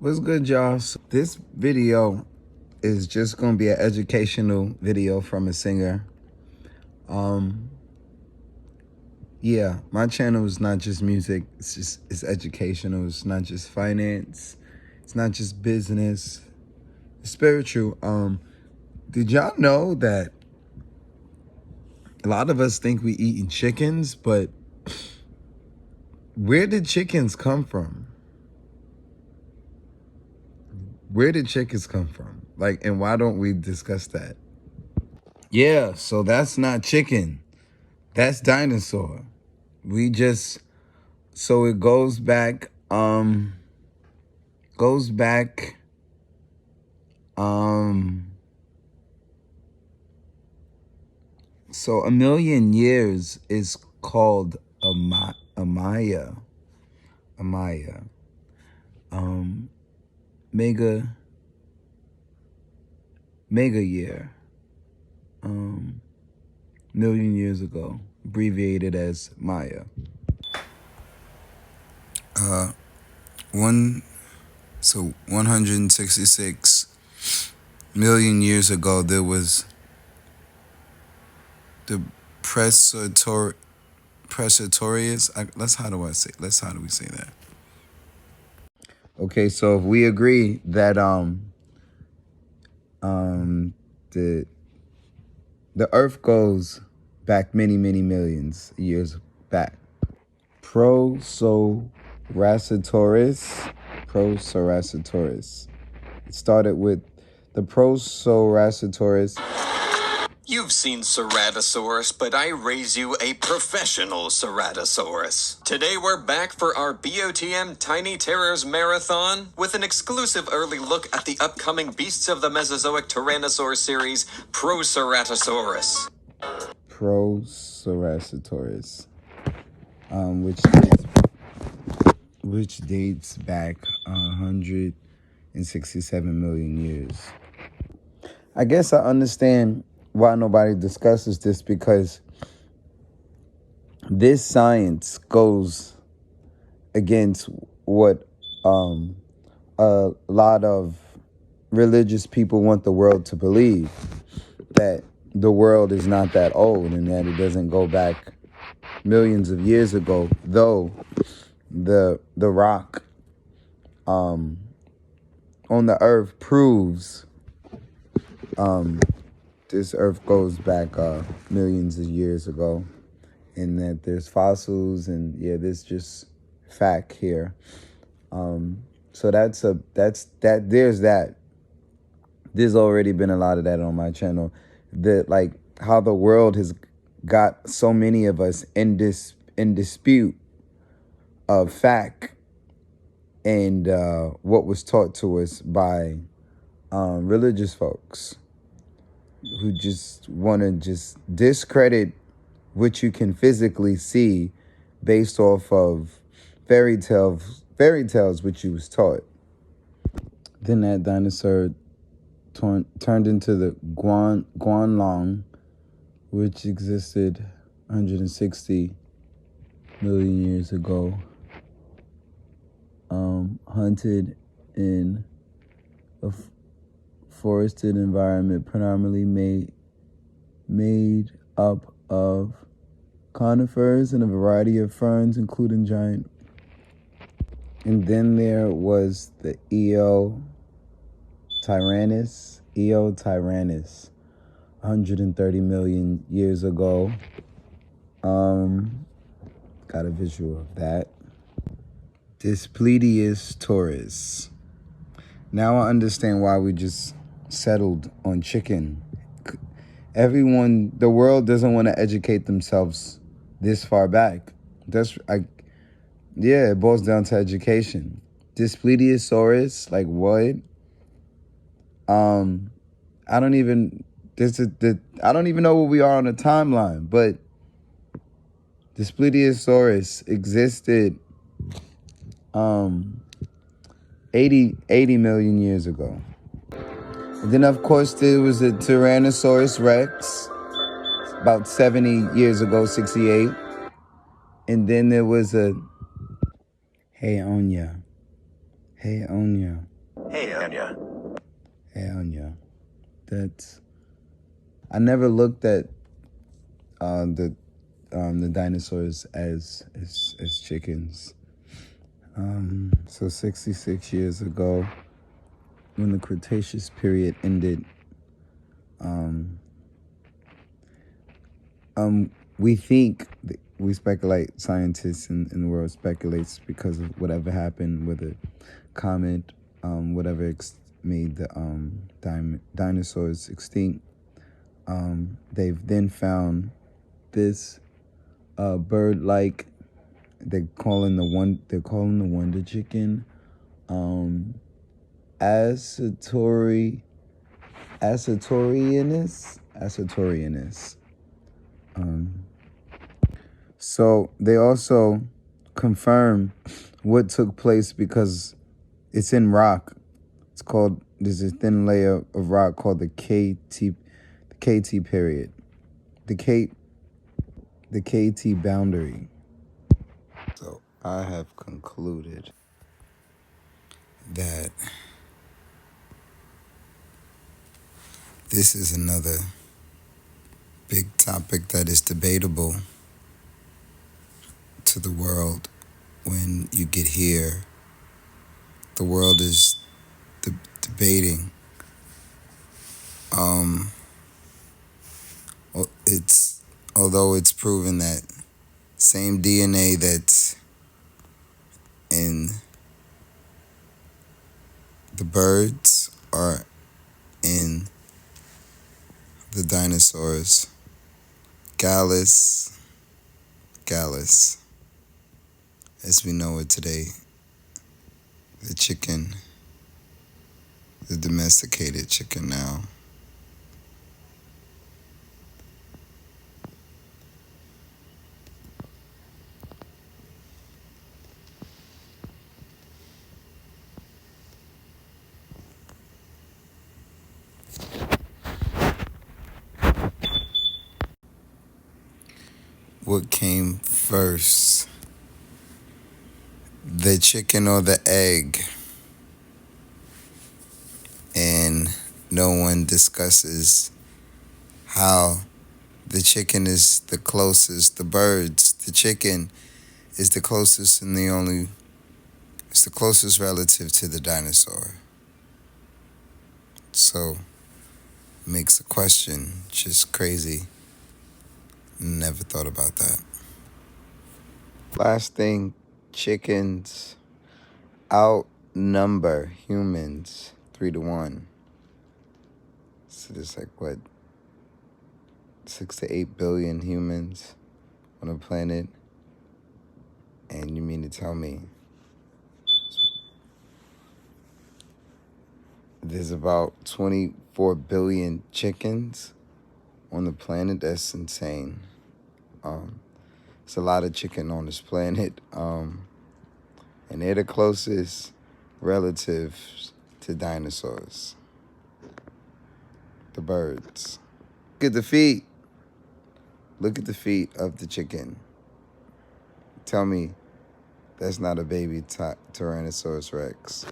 What's good, y'all? So this video is just gonna be an educational video from a singer. Yeah, my channel is not just music, it's educational. It's not just finance, it's not just business, it's spiritual. Did y'all know that a lot of us think we eating chickens, but where did chickens come from? Where did chickens come from? Like, and why don't we discuss that? Yeah, so that's not chicken. That's dinosaur. So it goes back, so a million years is called a Maya. Mega year. Million years ago, abbreviated as Maya. 166 million years ago, there was the Pressorius. How do we say that? Okay, so if we agree that the Earth goes back many millions of years back. Prosoracitoris. It started with the Prosoracitoris. You've seen Ceratosaurus, but I raise you a professional Ceratosaurus. Today we're back for our BOTM Tiny Terrors Marathon with an exclusive early look at the upcoming Beasts of the Mesozoic Tyrannosaur series, Proceratosaurus. Proceratosaurus, which dates back 167 million years. I guess I understand why nobody discusses this, because this science goes against what a lot of religious people want the world to believe, that the world is not that old and that it doesn't go back millions of years ago, though the rock on the earth proves this earth goes back millions of years ago, and that there's fossils, and yeah, there's just fact here. So there's that. There's already been a lot of that on my channel. That, like, how the world has got so many of us in dispute of fact and what was taught to us by religious folks who just want to just discredit what you can physically see based off of fairy tales which you was taught. Then that dinosaur turned into the Guanlong, which existed 160 million years ago. Hunted in a forested environment predominantly made up of conifers and a variety of ferns, including giant. And then there was the Eotyrannus, 130 million years ago. Got a visual of that. Displetus taurus. Now I understand why we just settled on chicken. The world doesn't want to educate themselves this far back. It boils down to education. Displetus, like what? I don't even know where we are on the timeline, but Displetus existed 80 million years ago. And then, of course, there was a Tyrannosaurus Rex about 70 years ago, 68. And then there was a Hey Onya. Hey, Anya. Hey, Anya. I never looked at the dinosaurs as chickens. So 66 years ago, when the Cretaceous period ended, we speculate, scientists in the world speculates because of whatever happened with a comet, whatever made the dinosaurs extinct. They've then found this bird-like. They're calling the wonder chicken, Asatorianus. So they also confirm what took place because it's in rock. There's a thin layer of rock called the KT period, the KT boundary. So I have concluded that this is another big topic that is debatable to the world. When you get here, the world is debating. Although it's proven that same DNA that's in the birds are in the dinosaurs. Gallus, as we know it today, the chicken, the domesticated chicken now. What came first, the chicken or the egg? And no one discusses how the chicken is the closest, the chicken is the closest and it's the closest relative to the dinosaur. So, makes a question just crazy. Never thought about that. Last thing, chickens outnumber humans 3-1. So there's 6 to 8 billion humans on the planet. And you mean to tell me there's about 24 billion chickens on the planet? That's insane. It's a lot of chicken on this planet. And they're the closest relatives to dinosaurs. The birds. Look at the feet. Look at the feet of the chicken. Tell me that's not a baby Tyrannosaurus Rex.